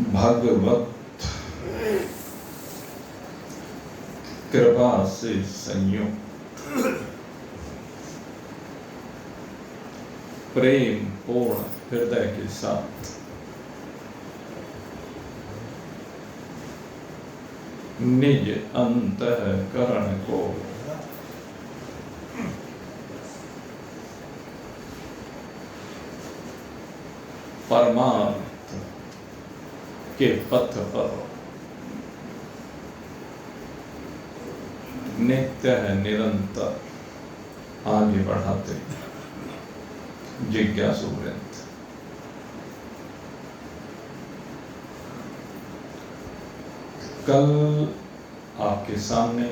भगवत कृपा से संयुक्त प्रेम पूर्ण हृदय के साथ निज अंतःकरण को परमार्थ के पथ पर नित्य निरंतर आगे बढ़ाते जिज्ञासु वृंद, कल आपके सामने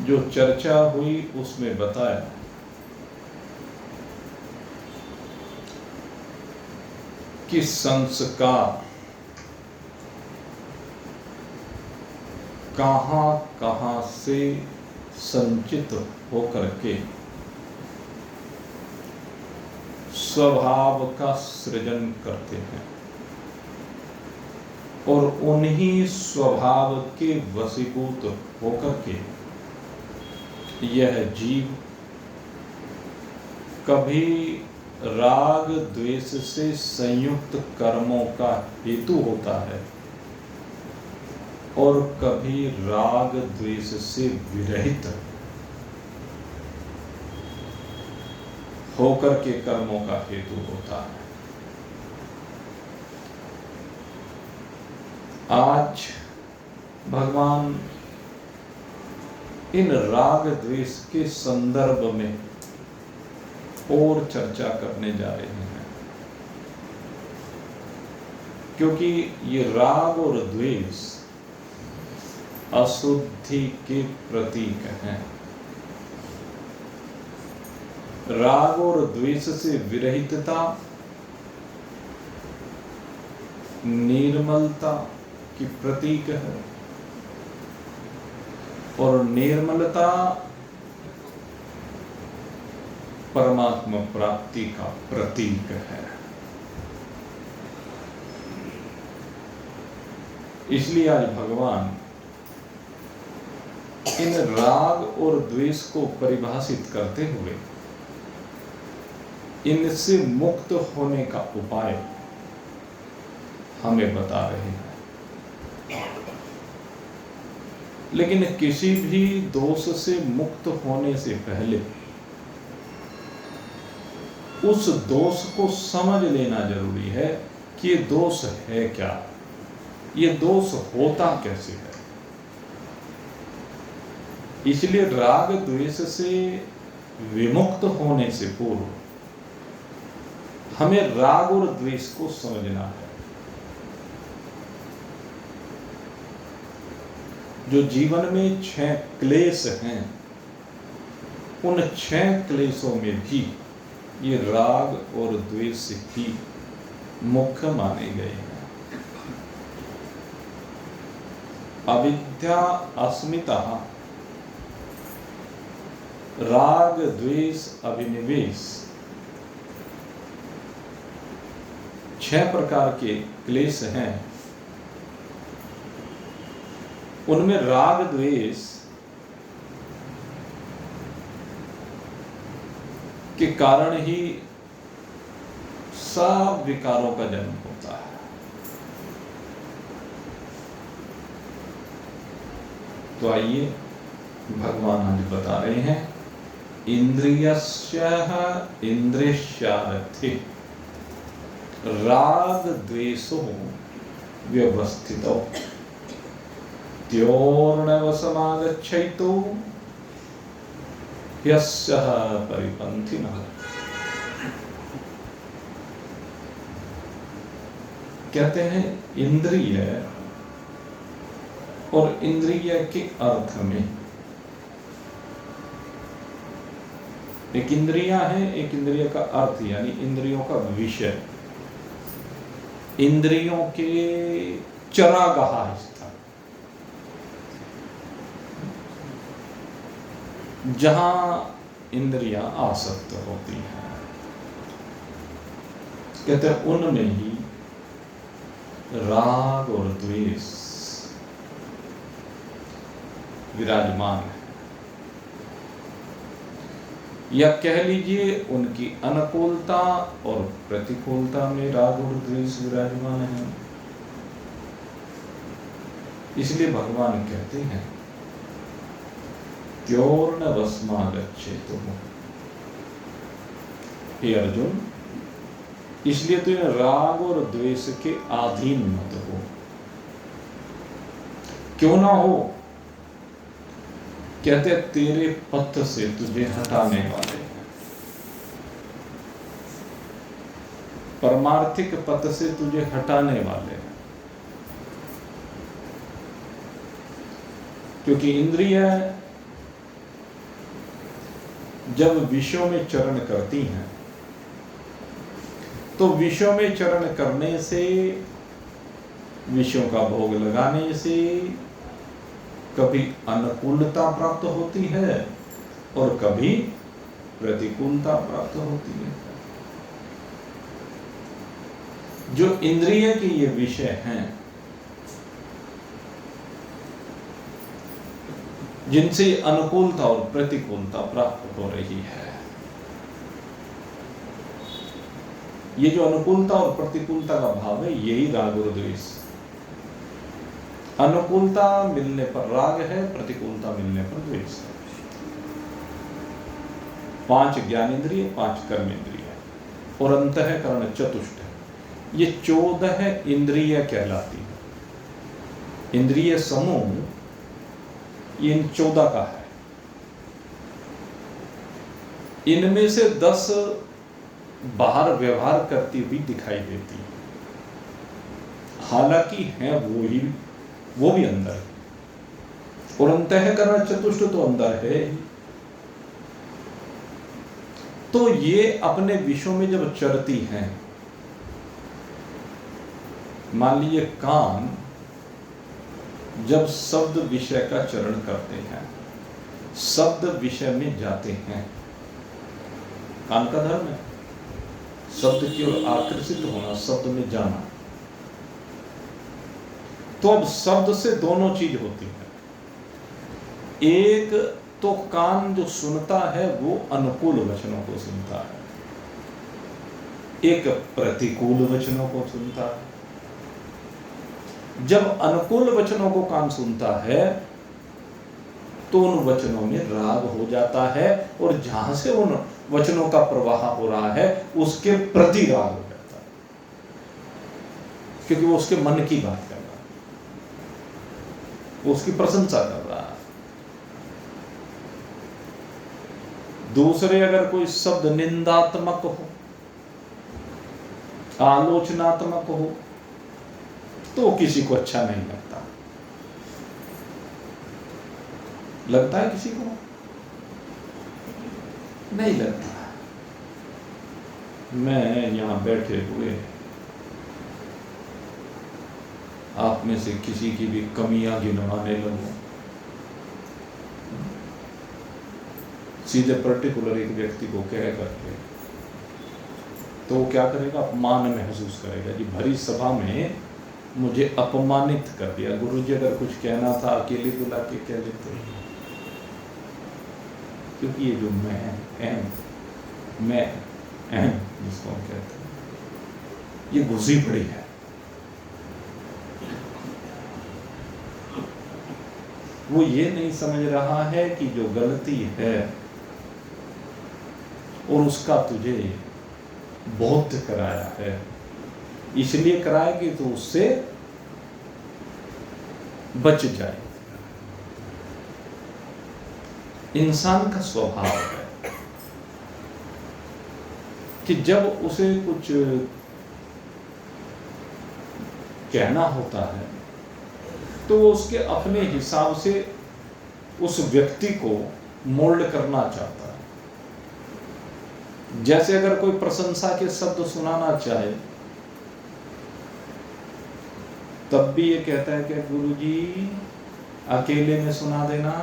जो चर्चा हुई उसमें बताया कि संस्कार कहां से संचित होकर के स्वभाव का सृजन करते हैं और उन्हीं स्वभाव के वशीभूत होकर के यह जीव कभी राग द्वेष से संयुक्त कर्मों का हेतु होता है और कभी राग द्वेष से विरहित होकर के कर्मों का हेतु होता है। आज भगवान इन राग द्वेष के संदर्भ में और चर्चा करने जा रहे हैं, क्योंकि ये राग और द्वेष अशुद्धि के प्रतीक हैं। राग और द्वेष से विरहितता निर्मलता की प्रतीक है और निर्मलता परमात्मा प्राप्ति का प्रतीक है। इसलिए आज भगवान इन राग और द्वेष को परिभाषित करते हुए इनसे मुक्त होने का उपाय हमें बता रहे हैं। लेकिन किसी भी दोष से मुक्त होने से पहले उस दोष को समझ लेना जरूरी है कि ये दोष है क्या, ये दोष होता कैसे है। इसलिए राग द्वेष से विमुक्त होने से पूर्व हमें राग और द्वेष को समझना है। जो जीवन में 6 क्लेश हैं, उन 6 क्लेशों में भी ये राग और द्वेष ही मुख्य माने गए हैं। अविद्या अस्मिता राग द्वेष अभिनिवेश 6 प्रकार के क्लेश हैं। उनमें राग द्वेष के कारण ही सब विकारों का जन्म होता है। तो आइए भगवान आज बता रहे हैं, इंद्रियस्यः इंद्रियार्थी राग द्वेषो व्यवस्थितो त्योर्नवसमागच्छैतो यस्यः परिपन्थिनः। कहते हैं इंद्रिय और इंद्रिय के अर्थ में एक इंद्रिया है, एक इंद्रिय का अर्थ यानी इंद्रियों का विषय, इंद्रियों के चरागाह स्थान, जहां इंद्रियां आसक्त होती हैं। कहते हैं उनमें ही राग और द्वेष विराजमान है, या कह लीजिए उनकी अनुकूलता और प्रतिकूलता में राग और द्वेष विराजमान है। इसलिए भगवान कहते हैं त्योर्ण वस्मागच्छेतु, हे अर्जुन, इसलिए तो राग और द्वेष के अधीन मत हो। क्यों ना हो? कहते तेरे पथ से तुझे हटाने वाले हैं, परमार्थिक पथ से तुझे हटाने वाले हैं। क्योंकि इंद्रिय जब विषयों में चरण करती हैं तो विषयों में चरण करने से, विषयों का भोग लगाने से कभी अनुकूलता प्राप्त होती है और कभी प्रतिकूलता प्राप्त होती है। जो इंद्रिय के ये विषय हैं, जिनसे अनुकूलता और प्रतिकूलता प्राप्त हो रही है, ये जो अनुकूलता और प्रतिकूलता का भाव है, यही राग और द्वेष। अनुकूलता मिलने पर राग है, प्रतिकूलता मिलने पर द्वेष है। 5 ज्ञानेंद्रिय, 5 कर्मेंद्रिय और अंतःकरण चतुष्ट है। ये 14 इंद्रिय कहलाती है। इंद्रिय समूह ये इन 14 का है। इनमें से 10 बाहर व्यवहार करती हुई दिखाई देती है, हालांकि है वो भी अंदर है। और अंतःकरण चतुष्ट तो अंदर है। तो ये अपने विषयों में जब चरती हैं, मान लीजिए कान जब शब्द विषय का चरण करते हैं, शब्द विषय में जाते हैं, कान का धर्म है शब्द की ओर आकर्षित होना, शब्द में जाना। तो अब शब्द से दोनों चीज होती है। एक तो कान जो सुनता है वो अनुकूल वचनों को सुनता है, एक प्रतिकूल वचनों को सुनता है। जब अनुकूल वचनों को कान सुनता है तो उन वचनों में राग हो जाता है, और जहां से उन वचनों का प्रवाह हो रहा है उसके प्रति राग हो जाता है, क्योंकि वो उसके मन की बात कर रहा है, वो उसकी प्रशंसा कर रहा है। दूसरे अगर कोई शब्द निंदात्मक हो, आलोचनात्मक हो, तो किसी को अच्छा नहीं लगता। लगता है किसी को? नहीं लगता। मैं यहां बैठे हुए आप में से किसी की भी कमियां गिनवाने लगूं, सीधे पर्टिकुलर एक व्यक्ति को कह करके, तो वो क्या करेगा? अपमान महसूस करेगा कि भरी सभा में मुझे अपमानित कर दिया। गुरुजी अगर कुछ कहना था अकेले बुला के कह लेते, क्योंकि ये जो मैं जिसको हम कहते हैं, ये घुसी पड़ी है। वो ये नहीं समझ रहा है कि जो गलती है और उसका तुझे बोध कराया है, इसलिए कराया कि तू उससे बच जाए। इंसान का स्वभाव है कि जब उसे कुछ कहना होता है तो वो उसके अपने हिसाब से उस व्यक्ति को मोल्ड करना चाहता है। जैसे अगर कोई प्रशंसा के शब्द सुनाना चाहे, तब भी ये कहता है कि गुरुजी अकेले में सुना देना,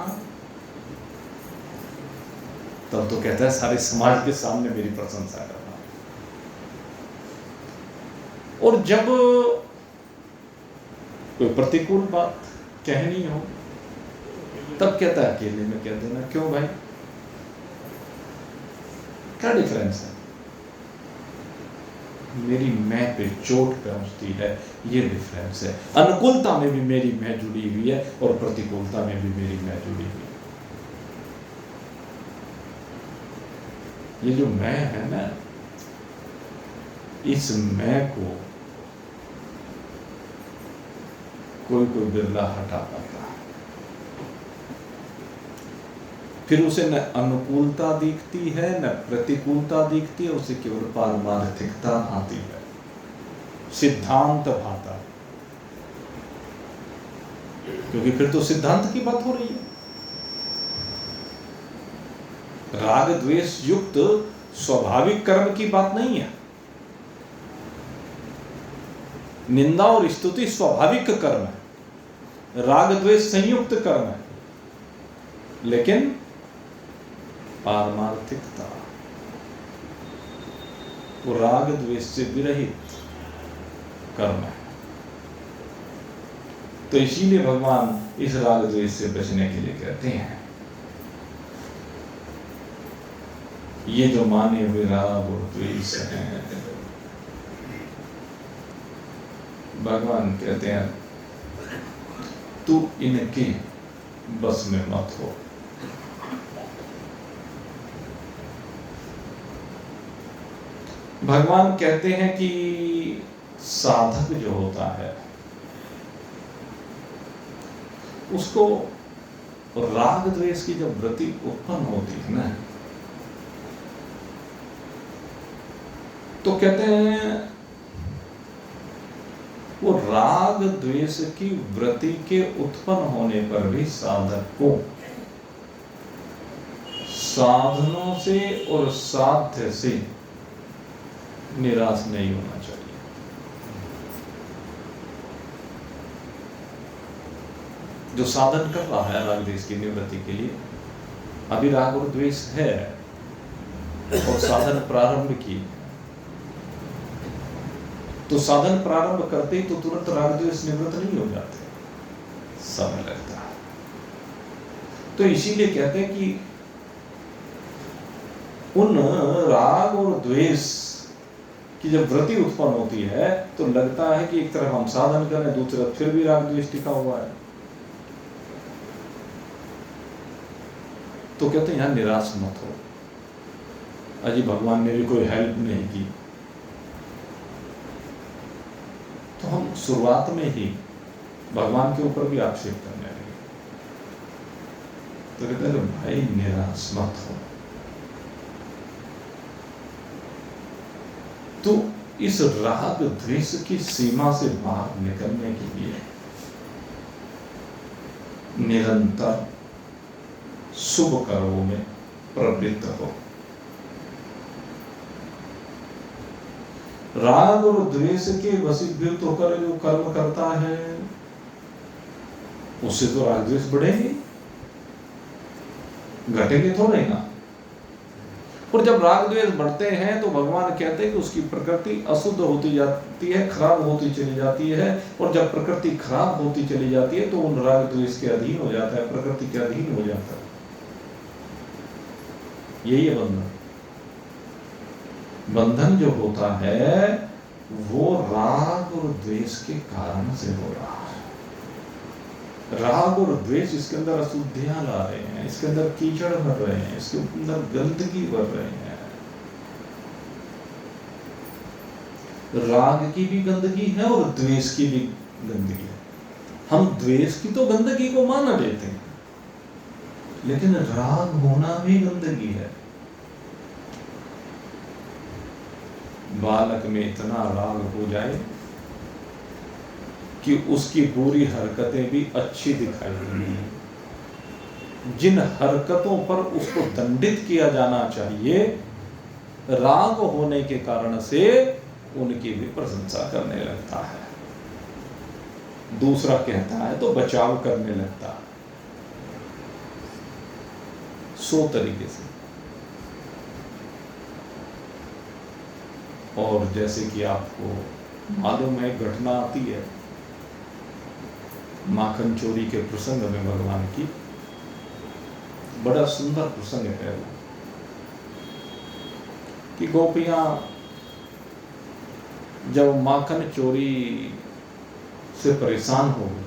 तब तो कहता है सारे समाज के सामने मेरी प्रशंसा करना। और जब कोई प्रतिकूल बात कहनी हो तब कहता है अकेले में कह देना। क्यों भाई, क्या डिफरेंस है? मेरी मैं पे चोट पहुंचती है, ये डिफरेंस है। अनुकूलता में भी मेरी मैं जुड़ी हुई है और प्रतिकूलता में भी मेरी मैं जुड़ी हुई है। ये जो मैं है ना, इस मैं को कोई कोई बिरला हटा पाता है। फिर उसे न अनुकूलता दिखती है न प्रतिकूलता दिखती है, उसे केवल पारमार्थिकता आती है, सिद्धांत भाता है। क्योंकि फिर तो सिद्धांत की बात हो रही है। राग द्वेष युक्त स्वाभाविक कर्म की बात नहीं है। निंदा और स्तुति स्वाभाविक कर्म है, राग द्वेष संयुक्त कर्म है, लेकिन पारमार्थिकता वो राग द्वेष से विरहित कर्म है। तो इसीलिए भगवान इस राग द्वेष से बचने के लिए कहते हैं, ये जो माने हुए राग और द्वेष हैं, भगवान कहते हैं तू इनके बस में मत हो। भगवान कहते हैं कि साधक जो होता है उसको राग द्वेष की जब वृत्ति उत्पन्न होती है ना, तो कहते हैं वो राग द्वेष की वृत्ति के उत्पन्न होने पर भी साधक को साधनों से और साध्य से निराश नहीं होना चाहिए। जो साधन कर रहा है राग द्वेष की निवृत्ति के लिए, अभी राग और द्वेष है और साधन प्रारंभ की, तो साधन प्रारंभ करते ही तो तुरंत राग द्वेष निवृत्त नहीं हो जाते, समय लगता है। तो इसीलिए कहते हैं कि उन राग और द्वेष की जब वृत्ति उत्पन्न होती है तो लगता है कि एक तरफ हम साधन कर रहे हैं, दूसरी तरफ फिर भी राग द्वेष टिका हुआ है। तो कहते हैं यहां निराश मत हो, अजी भगवान ने भी कोई हेल्प नहीं की। तो हम शुरुआत में ही भगवान के ऊपर भी आक्षेप करने लगे। तो कहते हैं भाई निराश मत हो, तो इस राग द्वेष की सीमा से बाहर निकलने के लिए निरंतर शुभ कर्मों में प्रवृत्त हो। राग और द्वेष के वशीभूत होकर जो कर्म करता है उससे तो राग द्वेष बढ़ेंगे, घटेंगे थोड़े ना। और जब राग द्वेष बढ़ते हैं तो भगवान कहते हैं कि उसकी प्रकृति अशुद्ध होती जाती है, खराब होती चली जाती है। और जब प्रकृति खराब होती चली जाती है तो उन राग द्वेष के अधीन हो जाता है, प्रकृति के अधीन हो जाता है। यही है बंधन। बंधन जो होता है वो राग और द्वेष के कारण से हो रहा है। राग और द्वेष इसके अंदर अशुद्धियां ला रहे हैं, इसके अंदर कीचड़ भर रहे हैं, इसके अंदर गंदगी भर रहे हैं। राग की भी गंदगी है और द्वेष की भी गंदगी है। हम द्वेष की तो गंदगी को मान लेते हैं, लेकिन राग होना भी गंदगी है। बालक में इतना राग हो जाए कि उसकी बुरी हरकतें भी अच्छी दिखाई देंगी। जिन हरकतों पर उसको दंडित किया जाना चाहिए, राग होने के कारण से उनकी भी प्रशंसा करने लगता है। दूसरा कहता है तो बचाव करने लगता है, 100 तरीके से। और जैसे कि आपको मालूम है घटना आती है माखन चोरी के प्रसंग में भगवान की, बड़ा सुंदर प्रसंग है वो, कि गोपियां जब माखन चोरी से परेशान हो गई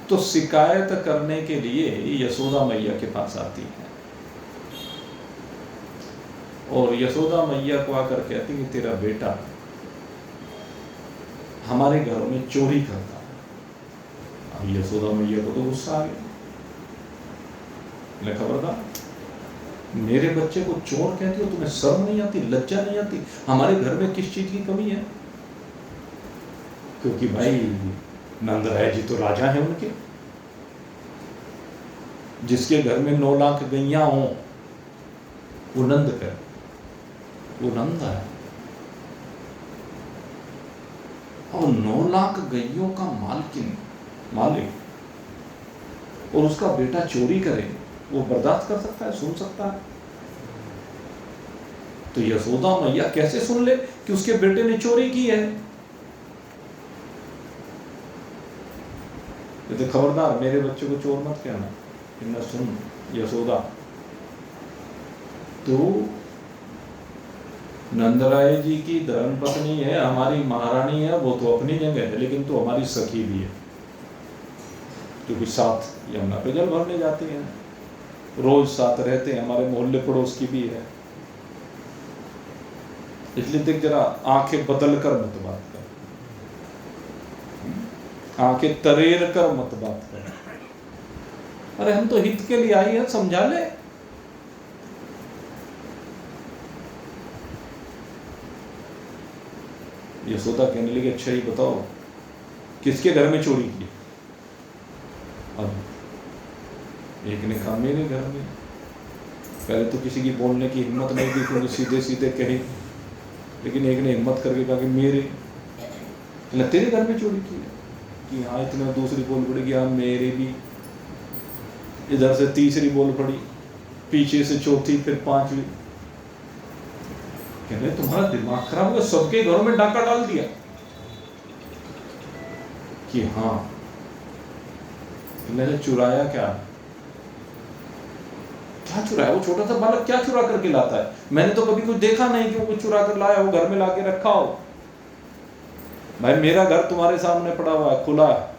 तो शिकायत करने के लिए यशोदा मैया के पास आती है, और यशोदा मैया को आकर कहती कि तेरा बेटा हमारे घर में चोरी करता है। अब यशोदा मैया को तो गुस्सा आ गया, मैं खबरदार, मेरे बच्चे को चोर कहती हो, तुम्हें शर्म नहीं आती, लज्जा नहीं आती? हमारे घर में किस चीज की कमी है? क्योंकि भाई नंद राय जी तो राजा हैं उनके, जिसके घर में 9 लाख गैया हो वो नंद है, वो नंद है। और 9 लाख गैयों का मालिक और उसका बेटा चोरी करे, वो बर्दाश्त कर सकता है, सुन सकता है? तो यशोदा मैया कैसे सुन ले कि उसके बेटे ने चोरी की है? तो खबरदार, मेरे बच्चे को चोर मत कहना। न सुन यशोदा, तो नंदराय जी की धर्म पत्नी है, हमारी महारानी है, वो तो अपनी जगह है, लेकिन तो हमारी सखी भी है, क्योंकि साथ यमुना पे जल भरने जाती हैं, रोज साथ रहते हैं, हमारे मोहल्ले पड़ोस की भी है। इसलिए देख जरा, आंखें बदल कर मत बात कर, आंखें तरेर कर मत बात कर। अरे हम तो हित के लिए आई है, समझा ले। यशोदा कहने लगी, अच्छा ही बताओ किसके घर में चोरी की? अब एक ने कहा मेरे घर में। पहले तो किसी की बोलने की हिम्मत नहीं थी, क्योंकि सीधे सीधे कहे, लेकिन एक ने हिम्मत करके कहा कि मेरे। तेरे घर में चोरी की है? कि हाँ। इतना दूसरी बोल पड़ी, हाँ मेरे भी। इधर से तीसरी बोल पड़ी, पीछे से चौथी, फिर 5वीं। कह रहे तुम्हारा दिमाग खराब हो गया, सबके घरों में डाका डाल दिया? कि हाँ। मैंने चुराया क्या? क्या चुराया? वो छोटा सा बालक क्या चुरा करके लाता है? मैंने तो कभी कुछ देखा नहीं कि वो कुछ चुरा कर लाया हो, घर में लाके रखा हो। भाई मेरा घर तुम्हारे सामने पड़ा हुआ है, खुला है।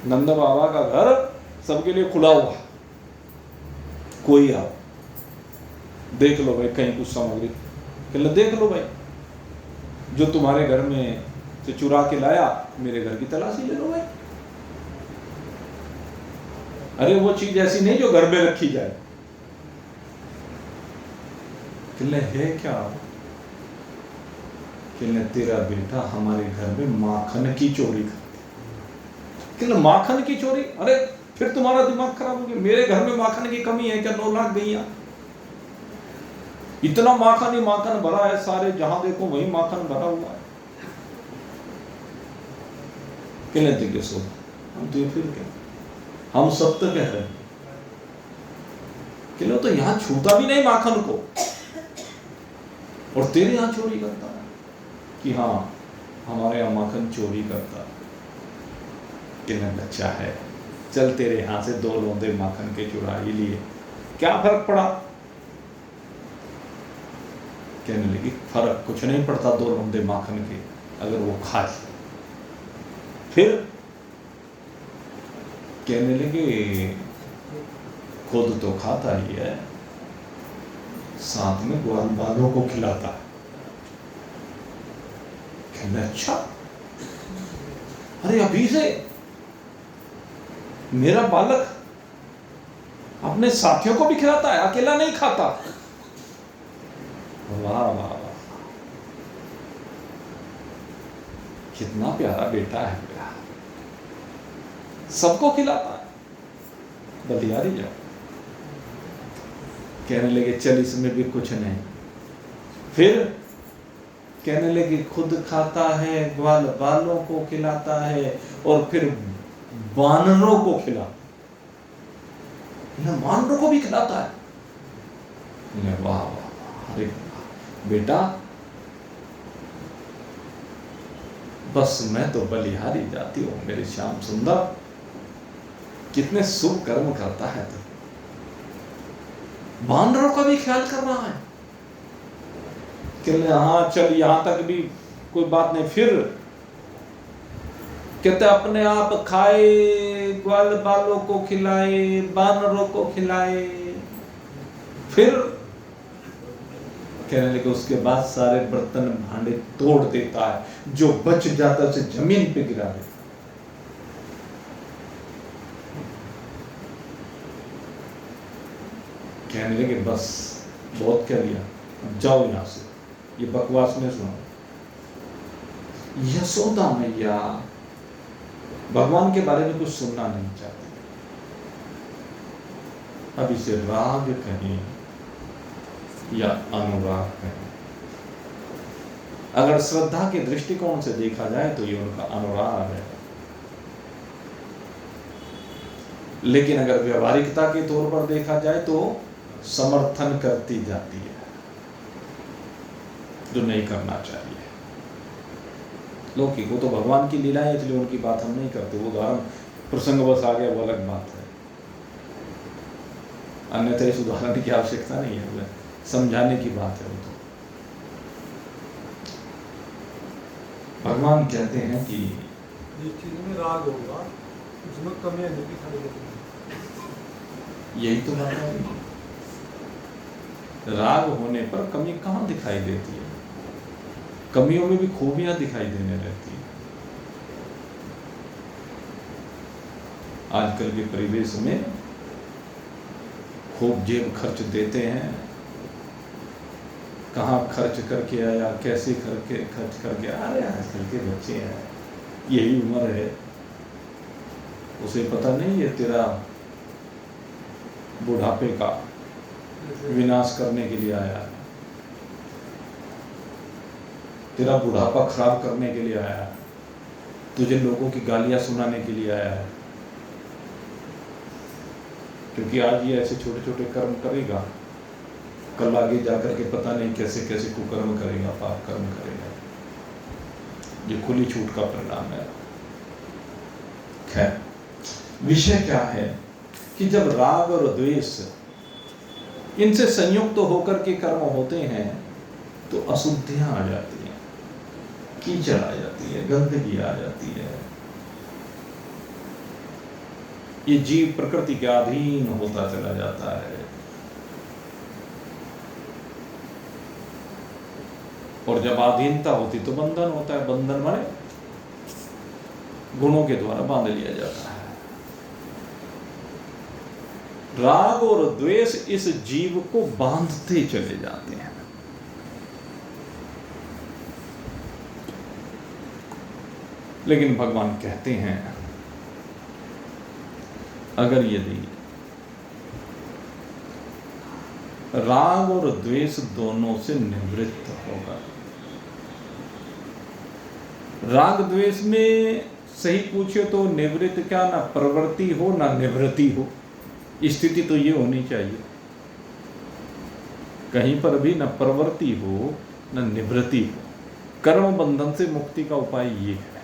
नंद बाबा का घर सबके लिए खुला हुआ, कोई आओ देख लो भाई, कहीं कुछ सामग्री कहला देख लो भाई, जो तुम्हारे घर में से चुरा के लाया, मेरे घर की तलाशी ले लो भाई। अरे वो चीज ऐसी नहीं जो घर में रखी जाए। कहले है क्या? कहले तेरा बेटा हमारे घर में माखन की चोरी करती। कहले माखन की चोरी? अरे फिर तुम्हारा दिमाग खराब हो गया, मेरे घर में माखन की कमी है क्या? 9 लाख गैया, इतना माखन ही माखन भरा है, सारे जहां देखो वही माखन भरा हुआ है। कहने देंगे सो हम तो फिर क्या, हम सब तो कह रहे हैं। कहने तो यहां छूता भी नहीं माखन को, और तेरे यहां चोरी करता है? कि हाँ हमारे यहां माखन चोरी करता। कहने बच्चा है, चल तेरे यहां से 2 लोंदे माखन के चुरा ही लिए, क्या फर्क पड़ा? कहने लगी फर्क कुछ नहीं पड़ता 2 लोंदे माखन के, अगर वो खाए। फिर कहने लगे खुद तो खाता ही है, साथ में ग्वाल बालों को खिलाता है। कहने अच्छा, अरे अभी से मेरा बालक अपने साथियों को भी खिलाता है, अकेला नहीं खाता? वाह वाह वाह, कितना प्यारा बेटा है मेरा, सबको खिलाता है, बलियारी जाओ। कहने लगे चल इसमें भी कुछ नहीं। फिर कहने लगे खुद खाता है, ग्वाल बालों को खिलाता है, और फिर वानरों को खिलाता, वानरों को भी खिलाता है। वाह वाह, अरे बेटा बस मैं तो बलिहारी जाती हूं, मेरे श्याम सुंदर, कितने शुभ कर्म करता है तू, वानरों का भी ख्याल कर रहा है कि हाँ चल यहां तक भी कोई बात नहीं। फिर कहते अपने आप खाए, ग्वाल बालों को खिलाए, वानरों को खिलाए, फिर कहने लगे उसके बाद सारे बर्तन भांडे तोड़ देता है, जो बच जाता है उसे जमीन पे गिरा देता। कहने लगे बस बहुत कह लिया, अब जाओ यहां से, ये बकवास में सुनो। यशोदा मैया भगवान के बारे में कुछ सुनना नहीं चाहती। अब इसे राग कहें या अनुराग कहें, अगर श्रद्धा के दृष्टिकोण से देखा जाए तो ये उनका अनुराग है, लेकिन अगर व्यवहारिकता के तौर पर देखा जाए तो समर्थन करती जाती है, जो नहीं करना चाहिए। लौकिक वो तो भगवान की लीला है, इसलिए उनकी बात हम नहीं करते, वो उदाहरण प्रसंग बस आ गया, वो अलग बात है, अन्यथा इस उदाहरण की आवश्यकता नहीं है, वो समझाने की बात है। वो तो भगवान कहते हैं कि जिस चीज में राग होगा उसमें कमियां नहीं दिखाई देती। यही तो बात है, राग होने पर कमी कहाँ दिखाई देती है, कमियों में भी खूबियां दिखाई देने रहती है। आजकल के परिवेश में खूब जेब खर्च देते हैं, कहाँ खर्च करके आया, कैसे करके खर्च करके आया। अरे आजकल के बच्चे हैं, यही उम्र है, उसे पता नहीं है तेरा बुढ़ापे का विनाश करने के लिए आया है, तेरा बुढ़ापा खराब करने के लिए आया है, तुझे लोगों की गालियां सुनाने के लिए आया है। क्योंकि आज ये ऐसे छोटे छोटे कर्म करेगा, कल आगे जाकर के पता नहीं कैसे कैसे कुकर्म करेगा, पाप कर्म करेगा। ये खुली छूट का परिणाम है। खैर, विषय क्या है कि जब राग और द्वेष इनसे संयुक्त तो होकर के कर्म होते हैं तो अशुद्धियां आ जाती हैं, कीचड़ आ जाती है, गंदगी आ जाती है। ये जीव प्रकृति के अधीन होता चला जाता है, और जब अधीनता होती तो बंधन होता है। बंधन माने गुणों के द्वारा बांध लिया जाता है। राग और द्वेष इस जीव को बांधते चले जाते हैं। लेकिन भगवान कहते हैं अगर यदि राग और द्वेष दोनों से निवृत्त होगा, राग द्वेष में सही पूछिए तो निवृत्त क्या, ना प्रवृत्ति हो ना निवृत्ति हो, स्थिति तो ये होनी चाहिए, कहीं पर भी न प्रवृत्ति हो न निवृत्ति हो। कर्म बंधन से मुक्ति का उपाय ये है,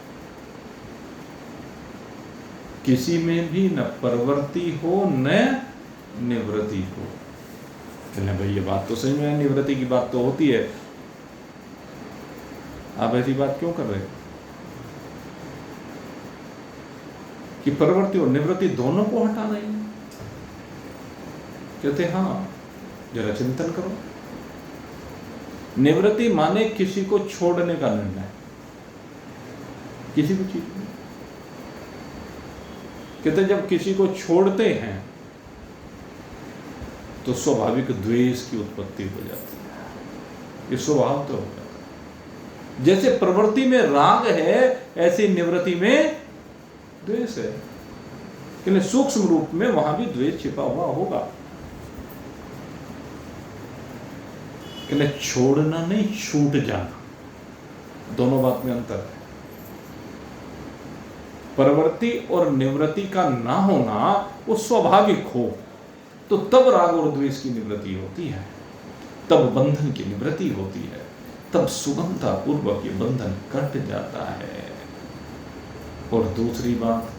किसी में भी न प्रवृत्ति हो न निवृत्ति हो। कहने भाई ये बात तो सही में, निवृत्ति की बात तो होती है, आप ऐसी बात क्यों कर रहे हो कि प्रवृत्ति और निवृत्ति दोनों को हटा रही है? कहते हाँ, जरा चिंतन करो। निवृत्ति माने किसी को छोड़ने का निर्णय, किसी भी चीज में। कहते जब किसी को छोड़ते हैं तो स्वाभाविक द्वेष की उत्पत्ति हो जाती है, ये स्वभाव तो हो जाता है। जैसे प्रवृत्ति में राग है ऐसे निवृत्ति में द्वेष है, लेकिन सूक्ष्म रूप में वहां भी द्वेष छिपा हुआ होगा। छोड़ना नहीं, छूट जाना, दोनों बात में अंतर है। प्रवृत्ति और निवृत्ति का ना होना वो स्वाभाविक हो तो तब राग और द्वेष की निवृत्ति होती है, तब बंधन की निवृत्ति होती है, तब सुगमता पूर्वक ये बंधन कट जाता है। और दूसरी बात,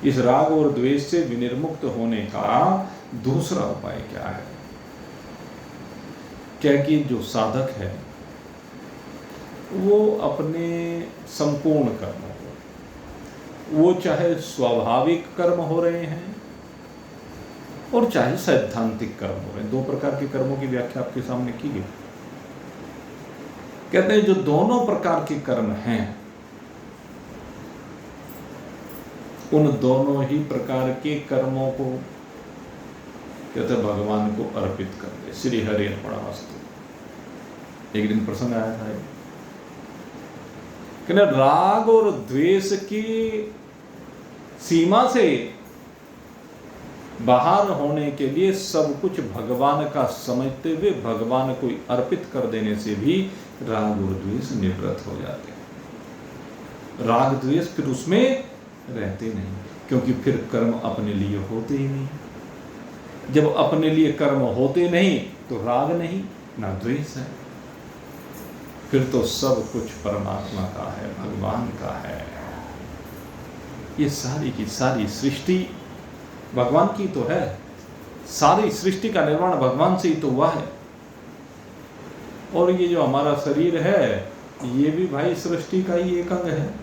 इस राग और द्वेष से विनिर्मुक्त होने का दूसरा उपाय क्या है? क्या कि जो साधक है वो अपने संपूर्ण कर्मों को, वो चाहे स्वाभाविक कर्म हो रहे हैं और चाहे सैद्धांतिक कर्म हो रहे हैं, दो प्रकार के कर्मों की व्याख्या आपके सामने की गई। कहते हैं जो दोनों प्रकार के कर्म हैं उन दोनों ही प्रकार के कर्मों को कहते हैं भगवान को अर्पित कर दे। श्री हरि अर्पणमस्तु। एक दिन प्रसंग आया था, कहना राग और द्वेष की सीमा से बाहर होने के लिए सब कुछ भगवान का समझते हुए भगवान को अर्पित कर देने से भी राग और द्वेष निवृत्त हो जाते हैं। राग द्वेष फिर उसमें रहते नहीं, क्योंकि फिर कर्म अपने लिए होते ही नहीं। जब अपने लिए कर्म होते नहीं तो राग नहीं ना द्वेष है, फिर तो सब कुछ परमात्मा का है, भगवान का है। ये सारी की सारी सृष्टि भगवान की तो है, सारी सृष्टि का निर्माण भगवान से ही तो हुआ है। और ये जो हमारा शरीर है ये भी भाई सृष्टि का ही एक अंग है।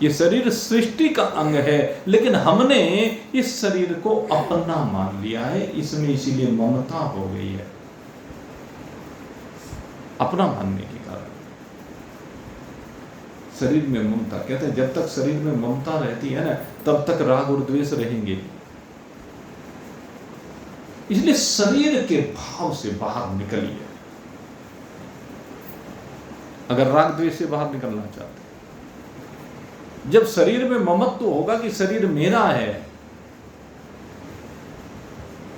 ये शरीर सृष्टि का अंग है, लेकिन हमने इस शरीर को अपना मान लिया है, इसमें इसीलिए ममता हो गई है। अपना मानने के कारण शरीर में ममता, कहते हैं जब तक शरीर में ममता रहती है ना तब तक राग और द्वेष रहेंगे। इसलिए शरीर के भाव से बाहर निकलिए अगर राग द्वेष से बाहर निकलना चाहते हैं। जब शरीर में ममत्व होगा कि शरीर मेरा है,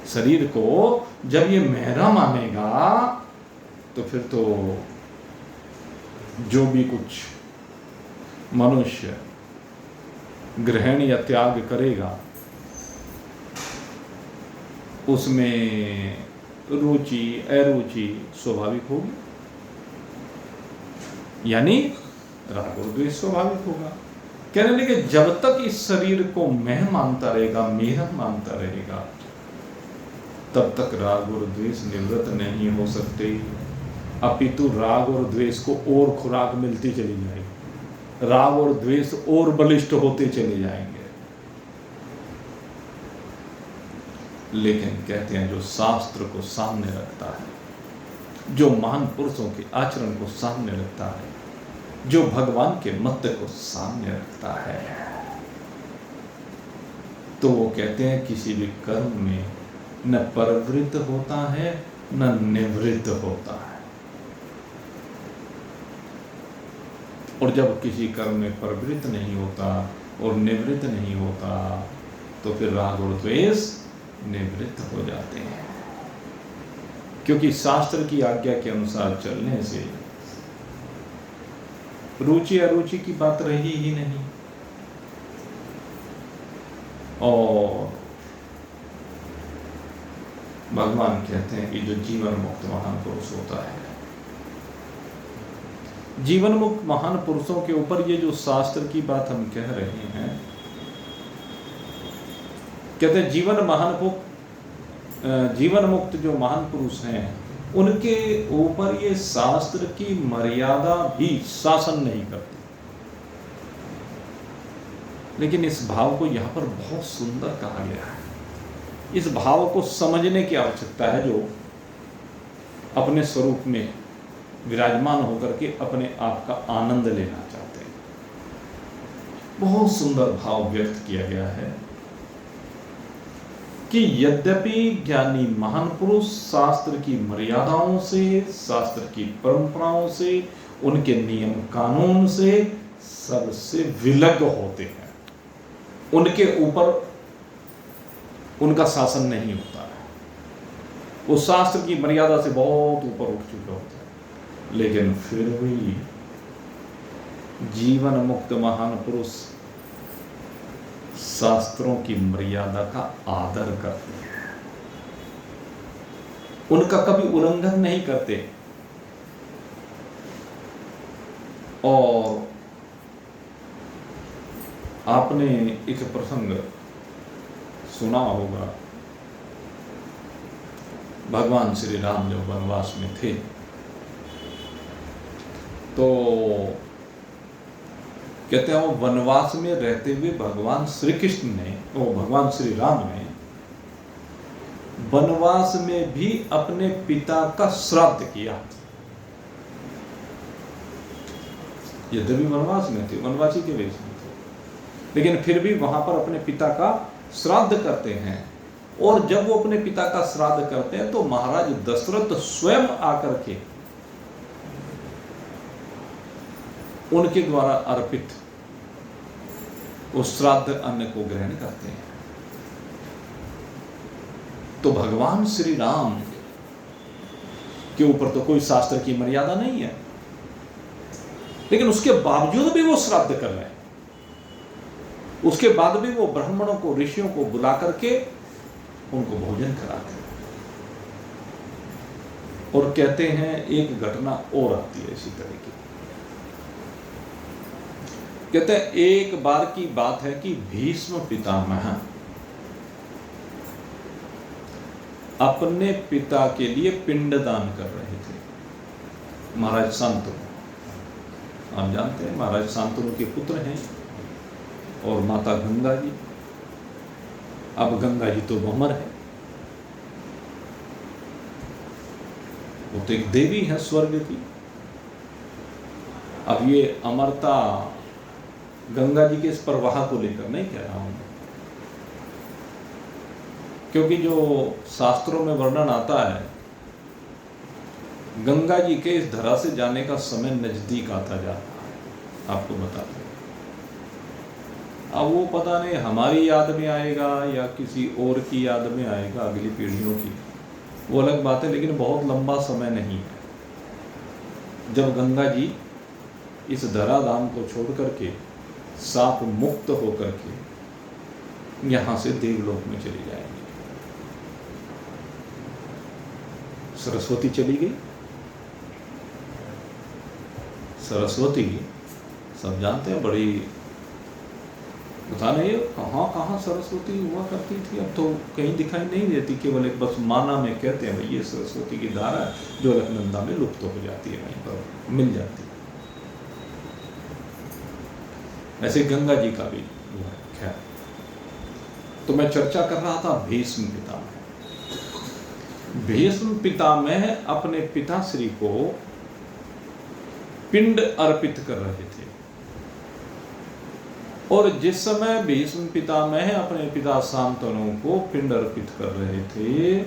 शरीर को जब ये मेरा मानेगा तो फिर तो जो भी कुछ मनुष्य ग्रहण या त्याग करेगा उसमें रुचि अरुचि स्वाभाविक होगी, यानी राग और द्वेष स्वाभाविक होगा। कहने लगे जब तक इस शरीर को मैं मानता रहेगा, मेरा मानता रहेगा, तब तक राग और द्वेष निवृत्त नहीं हो सकते, अपितु राग और द्वेष को और खुराक मिलती चली जाएगी, राग और द्वेष और बलिष्ठ होते चले जाएंगे। लेकिन कहते हैं जो शास्त्र को सामने रखता है, जो महान पुरुषों के आचरण को सामने रखता है, जो भगवान के मत को सामने रखता है, तो वो कहते हैं किसी भी कर्म में न प्रवृत्त होता है न निवृत्त होता है। और जब किसी कर्म में प्रवृत्त नहीं होता और निवृत्त नहीं होता तो फिर राग और द्वेष निवृत्त हो जाते हैं, क्योंकि शास्त्र की आज्ञा के अनुसार चलने से रुचि अरुचि की बात रही ही नहीं। और भगवान कहते हैं कि जो जीवन मुक्त महान पुरुष होता है, जीवन मुक्त महान पुरुषों के ऊपर ये जो शास्त्र की बात हम कह रहे हैं, कहते हैं जीवन मुक्त जो महान पुरुष हैं उनके ऊपर ये शास्त्र की मर्यादा भी शासन नहीं करती। लेकिन इस भाव को यहां पर बहुत सुंदर कहा गया है। इस भाव को समझने की आवश्यकता है, जो अपने स्वरूप में विराजमान होकर के अपने आप का आनंद लेना चाहते हैं। बहुत सुंदर भाव व्यक्त किया गया है कि यद्यपि ज्ञानी महान पुरुष शास्त्र की मर्यादाओं से, शास्त्र की परंपराओं से, उनके नियम कानून से सबसे विलग होते हैं, उनके ऊपर उनका शासन नहीं होता है, वो शास्त्र की मर्यादा से बहुत ऊपर उठ चुके होते हैं, लेकिन फिर भी जीवन मुक्त महान पुरुष शास्त्रों की मर्यादा का आदर करते हैं। उनका कभी उल्लंघन नहीं करते। और आपने एक प्रसंग सुना होगा, भगवान श्री राम जब वनवास में थे तो कहते हैं वो वनवास में रहते हुए भगवान श्री कृष्ण ने, वो भगवान श्री राम ने वनवास में भी अपने पिता का श्राद्ध किया। यद्यपि वनवास में थे, वनवासी के वेश में थे, लेकिन फिर भी वहां पर अपने पिता का श्राद्ध करते हैं। और जब वो अपने पिता का श्राद्ध करते हैं तो महाराज दशरथ स्वयं आकर के उनके द्वारा अर्पित उस श्राद्ध अन्न को ग्रहण करते हैं। तो भगवान श्री राम के ऊपर तो कोई शास्त्र की मर्यादा नहीं है, लेकिन उसके बावजूद भी वो श्राद्ध कर रहे हैं। उसके बाद भी वो ब्राह्मणों को, ऋषियों को बुला करके उनको भोजन कराते हैं। और कहते हैं एक घटना और आती है इसी तरह की। कहते हैं एक बार की बात है कि भीष्म पितामह अपने पिता के लिए पिंडदान कर रहे थे। महाराज शांतनु, आप जानते हैं महाराज शांतनु के पुत्र हैं और माता गंगा जी। अब गंगा जी तो भंवर है, वो तो एक देवी है स्वर्ग की। अब ये अमरता गंगा जी के इस प्रवाह को लेकर नहीं कह रहा हूं, क्योंकि जो शास्त्रों में वर्णन आता है गंगा जी के इस धरा से जाने का समय नजदीक आता जा रहा है, आपको बता दें। अब वो पता नहीं हमारी याद में आएगा या किसी और की याद में आएगा, अगली पीढ़ियों की, वो अलग बात है, लेकिन बहुत लंबा समय नहीं है जब गंगा जी इस धराधाम को छोड़ करके साप मुक्त होकर के यहां से देवलोक में चली जाएंगी। सरस्वती चली गई। सरस्वती सब जानते हैं, बड़ी पता नहीं कहाँ कहाँ सरस्वती हुआ करती थी, अब तो कहीं दिखाई नहीं देती, केवल एक बस माना में कहते हैं भाई ये सरस्वती की धारा है जो अलकनंदा में लुप्त हो जाती है, वहीं पर मिल जाती है। ऐसे गंगा जी का भी हुआ है। खैर, तो मैं चर्चा कर रहा था भीष्म पितामह। भीष्म पितामह अपने पिताश्री को पिंड अर्पित कर रहे थे। और जिस समय भीष्म पितामह अपने पिता शांतनु को पिंड अर्पित कर रहे थे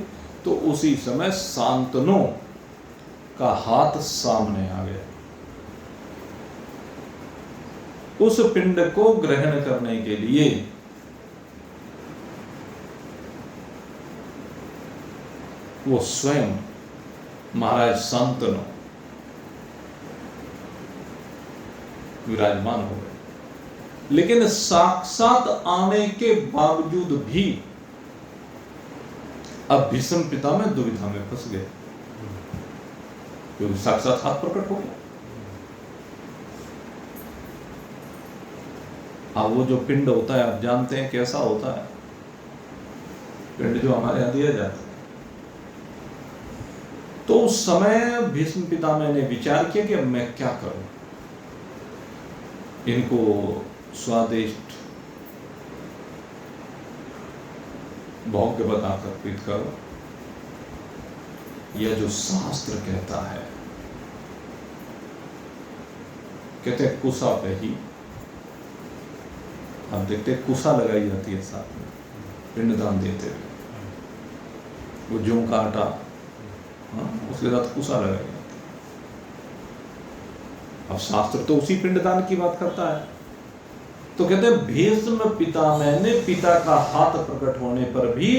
तो उसी समय शांतनु का हाथ सामने आ गया। उस पिंड को ग्रहण करने के लिए वो स्वयं महाराज शांतनु विराजमान हो गए। लेकिन साक्षात आने के बावजूद भी अब भीष्म पितामह दुविधा में फंस गए, क्योंकि साक्षात हाथ प्रकट हो गया। अब वो जो पिंड होता है आप जानते हैं कैसा होता है, पिंड जो हमारे यहां दिया जाता है। तो उस समय भीष्म पितामह ने विचार किया कि अब मैं क्या करूं, इनको स्वादिष्ट भोग्य पदार्थ अर्पित करो, यह जो शास्त्र कहता है, कहते हैं कुशा पे ही आप देखते हैं कुशा लगाई जाती है साथ में पिंडदान देते हुए, वो जौ का आटा, उसके साथ कुशा लगाई जाती है। अब शास्त्र तो उसी पिंडदान की बात करता है। तो कहते हैं भीष्म पितामह ने पिता का हाथ प्रकट होने पर भी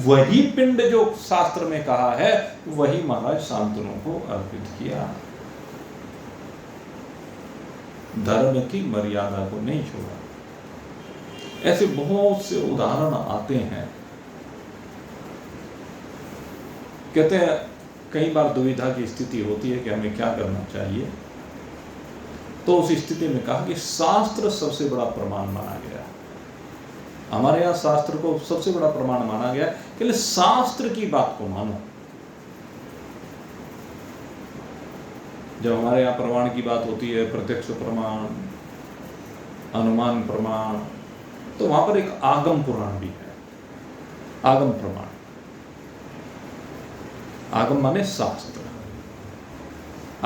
वही पिंड जो शास्त्र में कहा है वही महाराज शांतनु को अर्पित किया। धर्म की मर्यादा को नहीं छोड़ा। ऐसे बहुत से उदाहरण आते हैं कहते हैं कई बार दुविधा की स्थिति होती है कि हमें क्या करना चाहिए, तो उस स्थिति में कहा कि शास्त्र सबसे बड़ा प्रमाण माना गया है। हमारे यहाँ शास्त्र को सबसे बड़ा प्रमाण माना गया कि शास्त्र की बात को मानो। जब हमारे यहाँ प्रमाण की बात होती है, प्रत्यक्ष प्रमाण, अनुमान प्रमाण, तो वहां पर एक आगम पुराण भी है। आगम प्रमाण, आगम माने शास्त्र,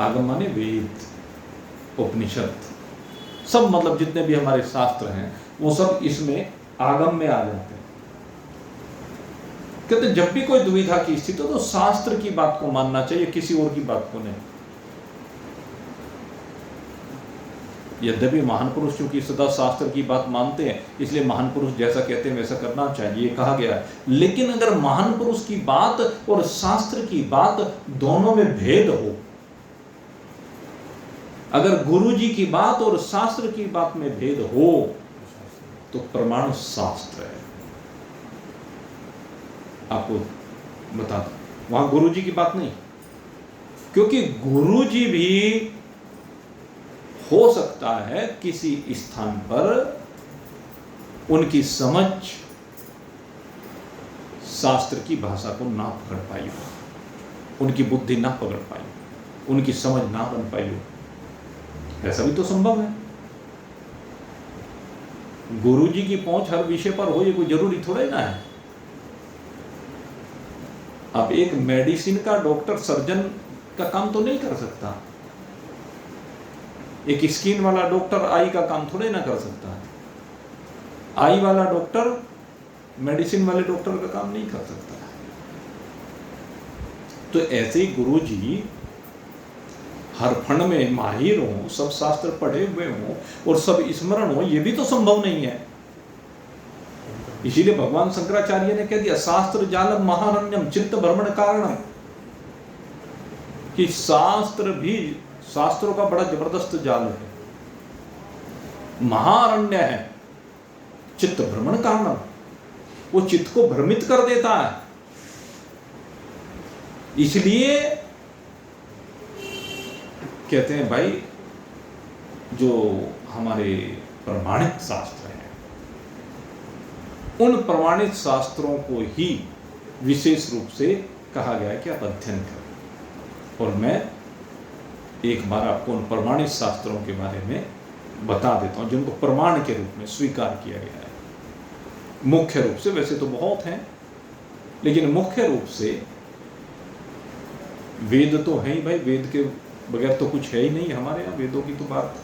आगम माने वेद, उपनिषद, सब मतलब जितने भी हमारे शास्त्र हैं वो सब इसमें आगम में आ जाते हैं। कहते जब भी कोई दुविधा की स्थिति हो तो शास्त्र की बात को मानना चाहिए, किसी और की बात को नहीं। यद्यपि महान पुरुष चूंकि सदा शास्त्र की बात मानते हैं, इसलिए महान पुरुष जैसा कहते हैं वैसा करना चाहिए, ये कहा गया है। लेकिन अगर महान पुरुष की बात और शास्त्र की बात दोनों में भेद हो, अगर गुरु जी की बात और शास्त्र की बात में भेद हो, तो प्रमाण शास्त्र है। आपको बता दो, वहां गुरु जी की बात नहीं, क्योंकि गुरु जी भी हो सकता है किसी स्थान पर उनकी समझ शास्त्र की भाषा को ना पकड़ पाई हो, उनकी बुद्धि ना पकड़ पाई, उनकी समझ ना बन पाई हो। ऐसा भी तो संभव है। गुरु जी की पहुंच हर विषय पर हो, ये कोई जरूरी थोड़ा ही ना है। अब एक मेडिसिन का डॉक्टर सर्जन का काम तो नहीं कर सकता, एक स्किन वाला डॉक्टर आई का काम थोड़े ना कर सकता है, आई वाला डॉक्टर मेडिसिन वाले डॉक्टर का काम नहीं कर सकता। तो ऐसे ही गुरु जी हर फंड में माहिर हों, सब शास्त्र पढ़े हुए हों और सब स्मरण हो, ये भी तो संभव नहीं है। इसीलिए भगवान शंकराचार्य ने कह दिया शास्त्र जालम महारण्यम चित्त भ्रमण कारणम, कि शास्त्र भी, शास्त्रों का बड़ा जबरदस्त जाल है, महारण्य है, चित्त भ्रमण कारणम, वो चित्त को भ्रमित कर देता है। इसलिए कहते हैं भाई जो हमारे प्रमाणित शास्त्र हैं, उन प्रमाणित शास्त्रों को ही विशेष रूप से कहा गया है कि आप अध्ययन करें। और मैं एक बार आपको उन प्रमाणित शास्त्रों के बारे में बता देता हूं जिनको प्रमाण के रूप में स्वीकार किया गया है। मुख्य रूप से, वैसे तो बहुत हैं, लेकिन मुख्य रूप से वेद तो है ही भाई, वेद के बगैर तो कुछ है ही नहीं हमारे यहाँ, वेदों की तो बात।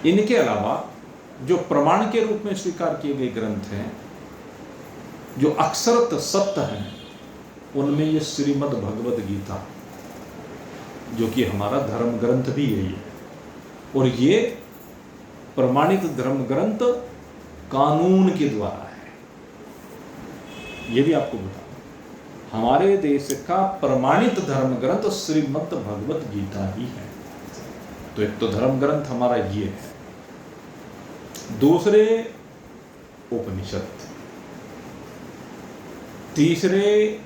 इनके अलावा जो प्रमाण के रूप में स्वीकार किए गए ग्रंथ हैं, जो अक्षरत सत्य हैं, उनमें ये श्रीमद् भगवद गीता, जो कि हमारा धर्म ग्रंथ भी यही है, और ये प्रमाणित धर्म ग्रंथ कानून के द्वारा है। ये भी आपको बता, हमारे देश का प्रमाणित धर्म ग्रंथ श्रीमद् भगवद गीता ही है। तो एक तो धर्म ग्रंथ हमारा ये है, दूसरे उपनिषद, तीसरे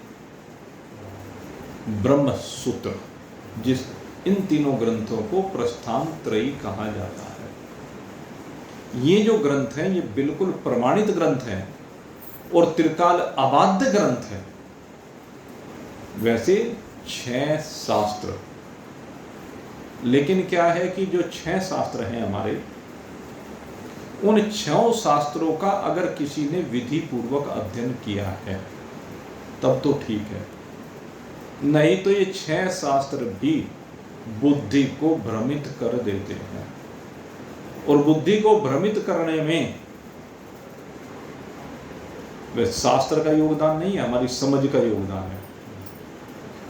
ब्रह्म सूत्र, जिस इन तीनों ग्रंथों को प्रस्थान त्रयी कहा जाता है। ये जो ग्रंथ हैं ये बिल्कुल प्रमाणित ग्रंथ हैं और त्रिकाल अबाध्य ग्रंथ है। वैसे 6 शास्त्र, लेकिन क्या है कि जो 6 शास्त्र हैं हमारे, उन 6 शास्त्रों का अगर किसी ने विधि पूर्वक अध्ययन किया है तब तो ठीक है, नहीं तो ये 6 शास्त्र भी बुद्धि को भ्रमित कर देते हैं। और बुद्धि को भ्रमित करने में वैसे शास्त्र का योगदान नहीं है, हमारी समझ का योगदान है।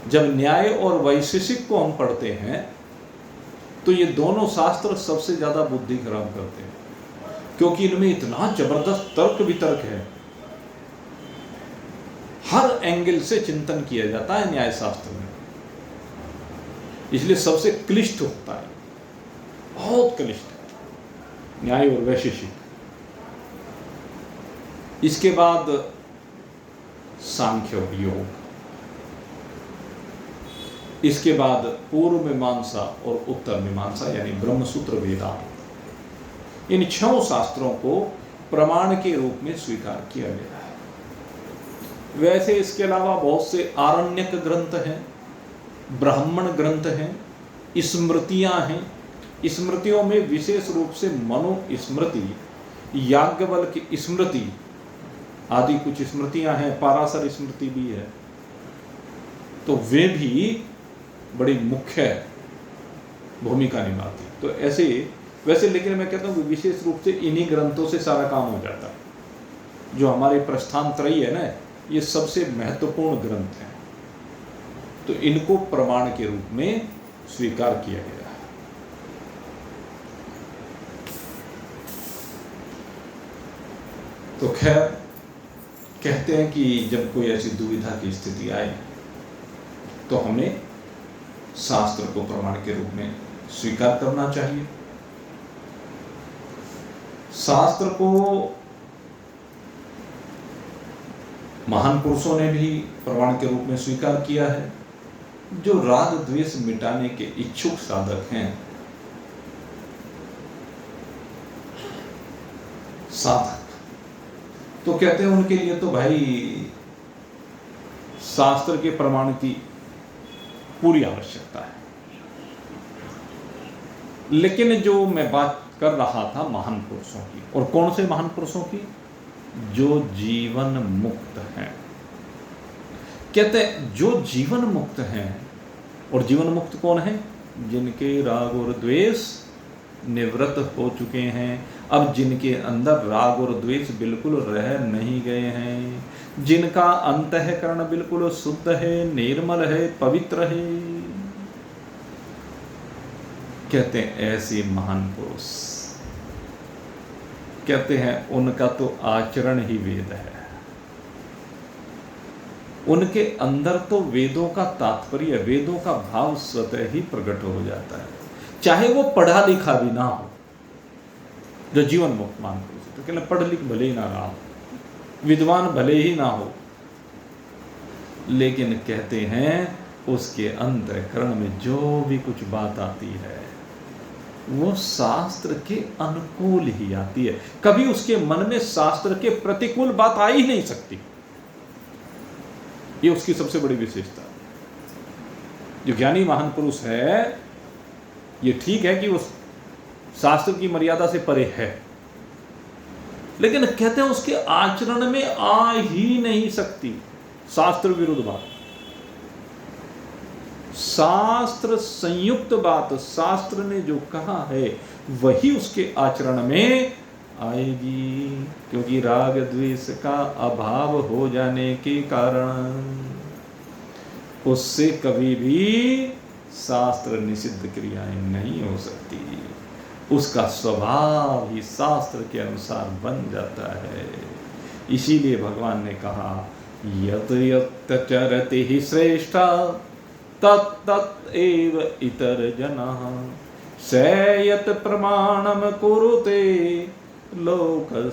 जब न्याय और वैशेषिक को हम पढ़ते हैं तो ये दोनों शास्त्र सबसे ज्यादा बुद्धि खराब करते हैं, क्योंकि इनमें इतना जबरदस्त तर्क वितर्क है, हर एंगल से चिंतन किया जाता है न्याय शास्त्र में, इसलिए सबसे क्लिष्ट होता है, बहुत क्लिष्ट न्याय और वैशेषिक। इसके बाद सांख्य और योग, इसके बाद पूर्व मीमांसा और उत्तर मीमांसा यानी ब्रह्मसूत्र वेदांत, इन 6 शास्त्रों को प्रमाण के रूप में स्वीकार किया गया है। वैसे इसके अलावा बहुत से आरण्यक ग्रंथ हैं, ब्राह्मण ग्रंथ हैं, स्मृतियां हैं। स्मृतियों में विशेष रूप से मनु स्मृति, याज्ञवल्क्य स्मृति आदि कुछ स्मृतियां हैं, पाराशर स्मृति भी है, तो वे भी बड़ी मुख्य भूमिका निभाती। तो ऐसे वैसे लेकिन मैं कहता हूँ कि विशेष रूप से इन्हीं ग्रंथों से सारा काम हो जाता है। जो हमारे प्रस्थान त्रयी है ना, ये सबसे महत्वपूर्ण ग्रंथ हैं, तो इनको प्रमाण के रूप में स्वीकार किया गया है। तो खैर कहते हैं कि जब कोई ऐसी दुविधा की स्थिति आए तो हमें शास्त्र को प्रमाण के रूप में स्वीकार करना चाहिए। शास्त्र को महान पुरुषों ने भी प्रमाण के रूप में स्वीकार किया है। जो राग द्वेष मिटाने के इच्छुक साधक हैं, साधक, तो कहते हैं उनके लिए तो भाई शास्त्र के प्रमाण की पूरी आवश्यकता है। लेकिन जो मैं बात कर रहा था महान पुरुषों की, और कौन से महान पुरुषों की? जो जीवन मुक्त हैं। कहते हैं जो जीवन मुक्त हैं, और जीवन मुक्त कौन है? जिनके राग और द्वेष निवृत्त हो चुके हैं, अब जिनके अंदर राग और द्वेष बिल्कुल रह नहीं गए हैं, जिनका अंतःकरण बिल्कुल शुद्ध है, निर्मल है, पवित्र है। कहते हैं ऐसे महान पुरुष, कहते हैं उनका तो आचरण ही वेद है। उनके अंदर तो वेदों का तात्पर्य, वेदों का भाव स्वतः ही प्रकट हो जाता है, चाहे वो पढ़ा लिखा भी ना हो। जो जीवन मुक्त मान पुरुष, तो कहते पढ़ लिख भले ही ना रहा हो, विद्वान भले ही ना हो, लेकिन कहते हैं उसके अंतःकरण में जो भी कुछ बात आती है वो शास्त्र के अनुकूल ही आती है। कभी उसके मन में शास्त्र के प्रतिकूल बात आ ही नहीं सकती। ये उसकी सबसे बड़ी विशेषता है। जो ज्ञानी महान पुरुष है, ये ठीक है कि वो शास्त्र की मर्यादा से परे है, लेकिन कहते हैं उसके आचरण में आ ही नहीं सकती शास्त्र विरुद्ध बात। शास्त्र संयुक्त बात, शास्त्र ने जो कहा है वही उसके आचरण में आएगी, क्योंकि राग द्वेष का अभाव हो जाने के कारण उससे कभी भी शास्त्र निषिद्ध क्रियाएं नहीं हो सकती। उसका स्वभाव ही शास्त्र के अनुसार बन जाता है। इसीलिए भगवान ने कहा यत यत चरति ही श्रेष्ठा तत् तत् एव इतर जनः सयत प्रमाणम कुरुते लोकस्तदनुवर्तते।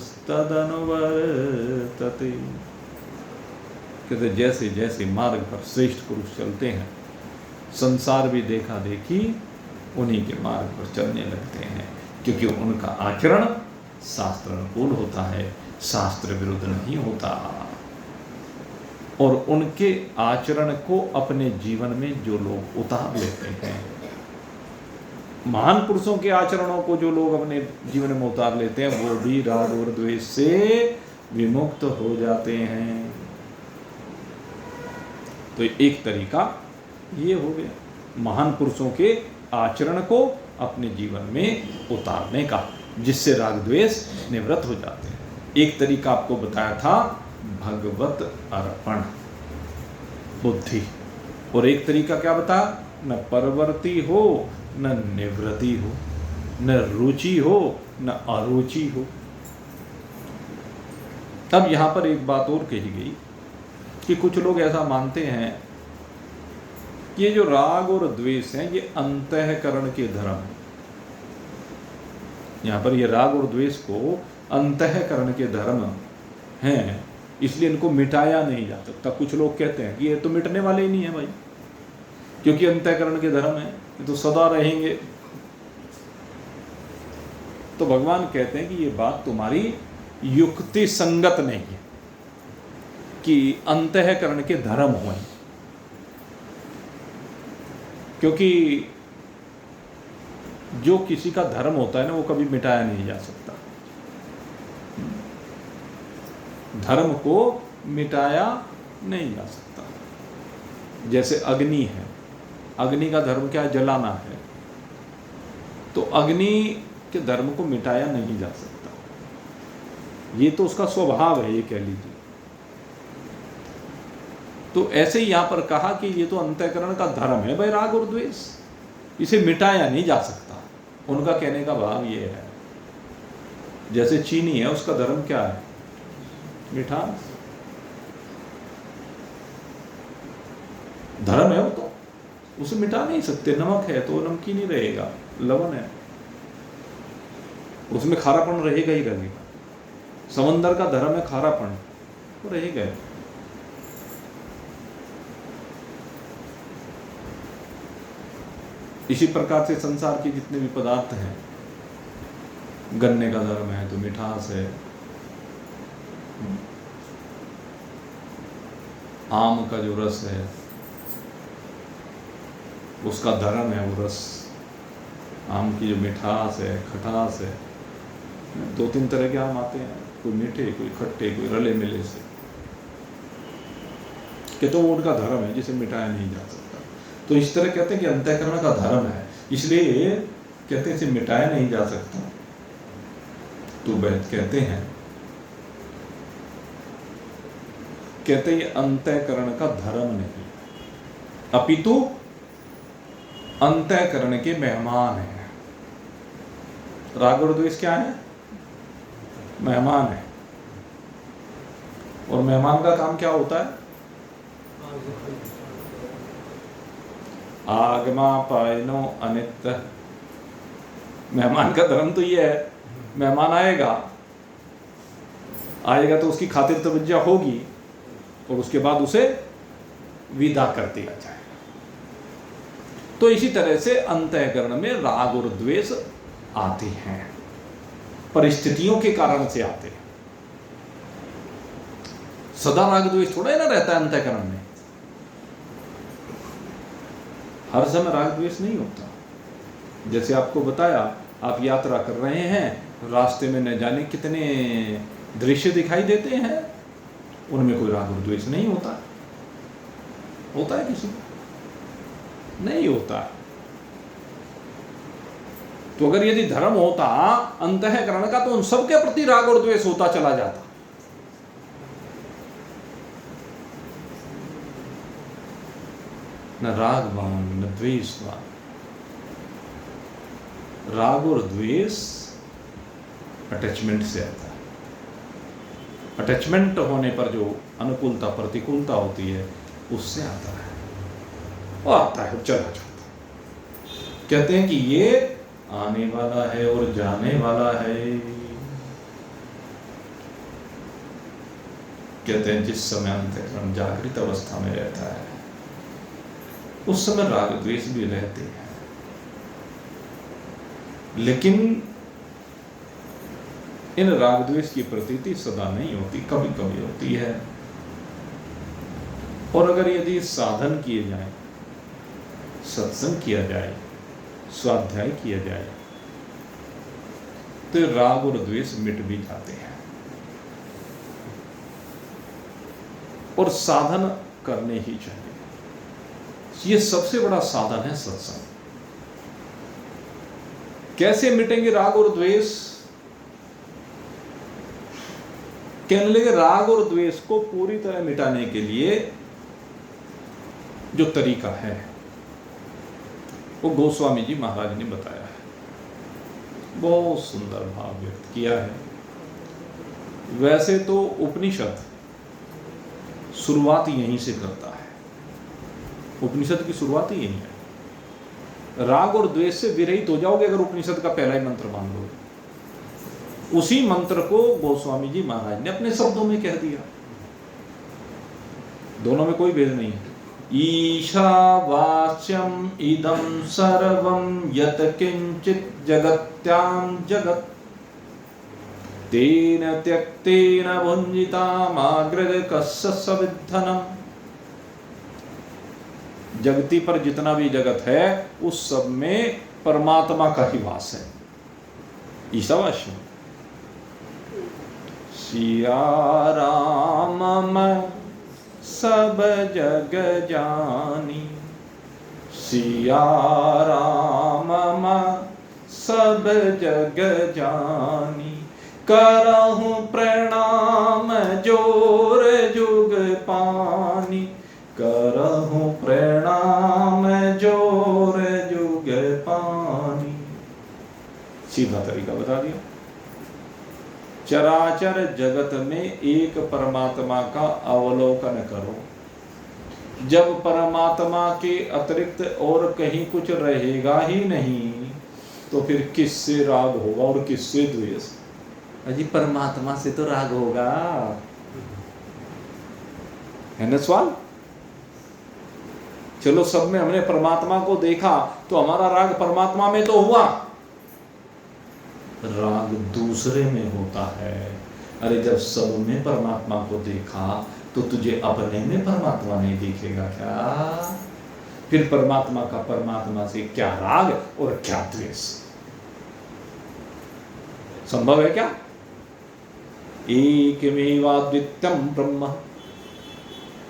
कहते जैसे जैसे मार्ग पर श्रेष्ठ पुरुष चलते हैं, संसार भी देखा देखी उन्हीं के मार्ग पर चलने लगते हैं, क्योंकि उनका आचरण शास्त्र अनुकूल होता है, शास्त्र विरुद्ध नहीं होता। और उनके आचरण को अपने जीवन में जो लोग उतार लेते हैं, महान पुरुषों के आचरणों को जो लोग अपने जीवन में उतार लेते हैं, वो भी राग और द्वेष से विमुक्त हो जाते हैं। तो एक तरीका ये हो गया महान पुरुषों के आचरण को अपने जीवन में उतारने का, जिससे राग द्वेष निवृत्त हो जाते हैं। एक तरीका आपको बताया था भगवत अर्पण बुद्धि, और एक तरीका क्या बताया? न परवर्ती हो, न निवृत्ति हो, न रुचि हो, न अरुचि हो। अब यहां पर एक बात और कही गई कि कुछ लोग ऐसा मानते हैं कि ये जो राग और द्वेष हैं ये अंतःकरण के धर्म हैं। यहां पर ये राग और द्वेष को अंतःकरण के धर्म हैं, इसलिए इनको मिटाया नहीं जा सकता। कुछ लोग कहते हैं कि ये तो मिटने वाले ही नहीं है भाई, क्योंकि अंतःकरण के धर्म है, ये तो सदा रहेंगे। तो भगवान कहते हैं कि ये बात तुम्हारी युक्ति संगत नहीं है कि अंतःकरण के धर्म हुए, क्योंकि जो किसी का धर्म होता है ना वो कभी मिटाया नहीं जा सकता। धर्म को मिटाया नहीं जा सकता। जैसे अग्नि है, अग्नि का धर्म क्या है? जलाना है। तो अग्नि के धर्म को मिटाया नहीं जा सकता, ये तो उसका स्वभाव है, ये कह लीजिए। तो ऐसे ही यहां पर कहा कि ये तो अंतःकरण का धर्म है भाई, राग और द्वेष, इसे मिटाया नहीं जा सकता। उनका कहने का भाव ये है, जैसे चीनी है, उसका धर्म क्या है? मिठास। धर्म है वो, तो उसे मिटा नहीं सकते। नमक है तो नमकीन ही रहेगा, लवण है उसमें खारापन रहेगा ही रहेगा। समंदर का धर्म है खारापन, वो रहेगा। इसी प्रकार से संसार के जितने भी पदार्थ हैं, गन्ने का धर्म है तो मिठास है, आम का जो रस है उसका धर्म है वो रस, आम की जो मिठास है, खटास है। दो तीन तरह के आम आते हैं, कोई मीठे, कोई खट्टे, कोई रले मिले से, कि तो वो उनका धर्म है जिसे मिटाया नहीं जा सकता। तो इस तरह कहते हैं कि अंतःकरण का धर्म है, इसलिए कहते हैं इसे मिटाया नहीं जा सकता। तो वैद कहते हैं ये अंतःकरण का धर्म नहीं, अपितु अंतःकरण के मेहमान है। राग और द्वेष क्या है? मेहमान है। और मेहमान का काम क्या होता है? आगमा पायनो अनित्य। मेहमान का धर्म तो ये है, मेहमान आएगा तो उसकी खातिर तवज्जो होगी और उसके बाद उसे विदा कर दिया जाएगा। तो इसी तरह से अंतःकरण में राग और द्वेष आते हैं, परिस्थितियों के कारण से आते हैं। सदा राग द्वेष थोड़ा ही ना रहता है अंतःकरण में, हर समय राग द्वेष नहीं होता। जैसे आपको बताया, आप यात्रा कर रहे हैं, रास्ते में न जाने कितने दृश्य दिखाई देते हैं, उनमें कोई राग और द्वेष नहीं होता। होता है किसी को? नहीं होता। तो अगर यदि धर्म होता अंतःकरण का, तो उन सबके प्रति राग और द्वेष होता चला जाता। न रागवान न द्वेषवान। राग और द्वेष अटैचमेंट से आता है। अटैचमेंट होने पर जो अनुकूलता प्रतिकूलता होती है उससे आता है, और आता है, चला जाता है। कहते हैं कि ये आने वाला है और जाने वाला है। कहते हैं जिस समय अंतःकरण जागृत अवस्था में रहता है उस समय राग द्वेष भी रहते हैं, लेकिन इन राग द्वेष की प्रतीति सदा नहीं होती, कभी कभी होती है। और अगर यदि साधन किए जाए, सत्संग किया जाए, स्वाध्याय किया जाए, तो राग और द्वेष मिट भी जाते हैं। और साधन करने ही चाहिए। ये सबसे बड़ा साधन है सत्संग। कैसे मिटेंगे राग और द्वेष? कहने लगे राग और द्वेष को पूरी तरह मिटाने के लिए जो तरीका है वो गोस्वामी जी महाराज ने बताया है। बहुत सुंदर भाव व्यक्त किया है। वैसे तो उपनिषद शुरुआत यहीं से करता है, उपनिषद की शुरुआत ही यही है। राग और द्वेष से विरहित हो जाओगे अगर उपनिषद का पहला ही मंत्र मान लोगे। उसी मंत्र को गोस्वामी जी महाराज ने अपने शब्दों में कह दिया। दोनों में कोई भेद नहीं है। ईशावास्यम् इदं सर्वं यत् किंचित् जगत्यां जगत् तेन त्यक्तेन भुंजितामाग्रज कस्य सविद्धनम्। जगती पर जितना भी जगत है उस सब में परमात्मा का ही वास है। ईशावास्यम। सिया राम मैं सब जग जानी, सिया राम मैं सब जग जानी, करहूं प्रणाम जोर जुग पानी, करहूं प्रणाम जोर जुग पानी। सीधा तरीका बता दिया। चराचर जगत में एक परमात्मा का अवलोकन करो। जब परमात्मा के अतिरिक्त और कहीं कुछ रहेगा ही नहीं तो फिर किससे राग होगा और किससे द्वेष? अजी परमात्मा से तो राग होगा, है ना सवाल? चलो सब में हमने परमात्मा को देखा तो हमारा राग परमात्मा में तो हुआ, राग दूसरे में होता है। अरे जब सब में परमात्मा को देखा तो तुझे अपने में परमात्मा नहीं दिखेगा क्या? फिर परमात्मा का परमात्मा से क्या राग और क्या द्वेष? संभव है क्या? एकमेवाद्वितीयं ब्रह्म,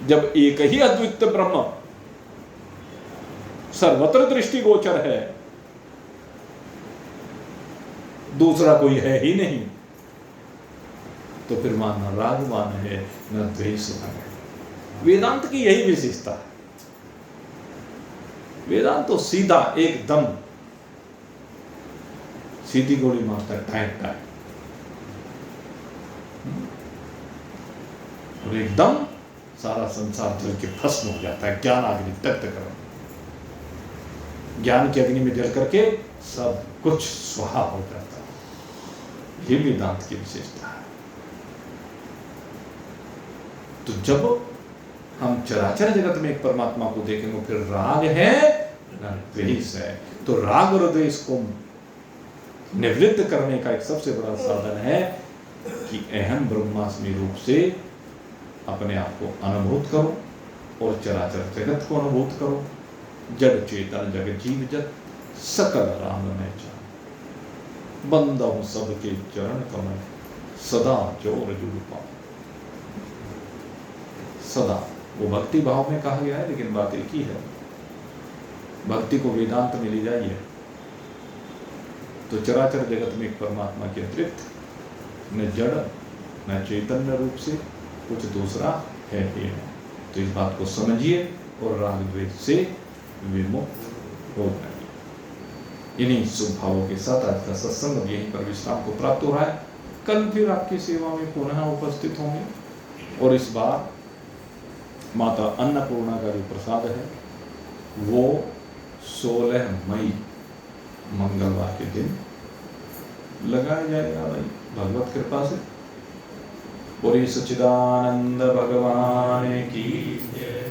जब एक ही अद्वितीय ब्रह्म सर्वत्र दृष्टिगोचर है, दूसरा कोई है ही नहीं, तो फिर वहां न रागवान है न द्वेषवान है। वेदांत की यही विशेषता है। वेदांत तो सीधा एकदम सीधी गोली मारता है, टाइट टाइट, और एकदम सारा संसार जल के भस्म हो जाता है। ज्ञान अग्नि तक करो, ज्ञान की अग्नि में जल करके सब कुछ स्वाहा हो जाता है। ये वेदांत की विशेषता है। तो जब हम चराचर जगत में एक परमात्मा को देखेंगे फिर राग है न द्वेष है। तो राग और द्वेष को निवृत्त करने का एक सबसे बड़ा साधन है कि अहम ब्रह्मास्मि रूप से अपने आप को अनुभूत करो और चराचर जगत को अनुभूत करो। जड़ चेतन जग जीव जग सकल राम में जान, बंदा हूं सबके चरण कमल, सदा जोर जुड़ पाऊं। सदा वो भक्ति भाव में कहा गया है, लेकिन बात एक ही है। भक्ति को वेदांत में ले जाइए तो चराचर जगत में एक परमात्मा के अतिरिक्त न जड़ न चैतन्य रूप से कुछ दूसरा है ही नहीं। तो इस बात को समझिए और राग द्वेष से विमुक्त हो जाइए। इन्हीं शुभ भावों के साथ आज का सत्संग यहीं पर विश्राम को प्राप्त हो रहा है। कल फिर आपकी सेवा में पुनः उपस्थित होंगे और इस बार माता अन्नपूर्णा का जो प्रसाद है वो 16 मई मंगलवार के दिन लगाया जाएगा भाई, भगवत कृपा से। और ये सच्चिदानंद भगवान की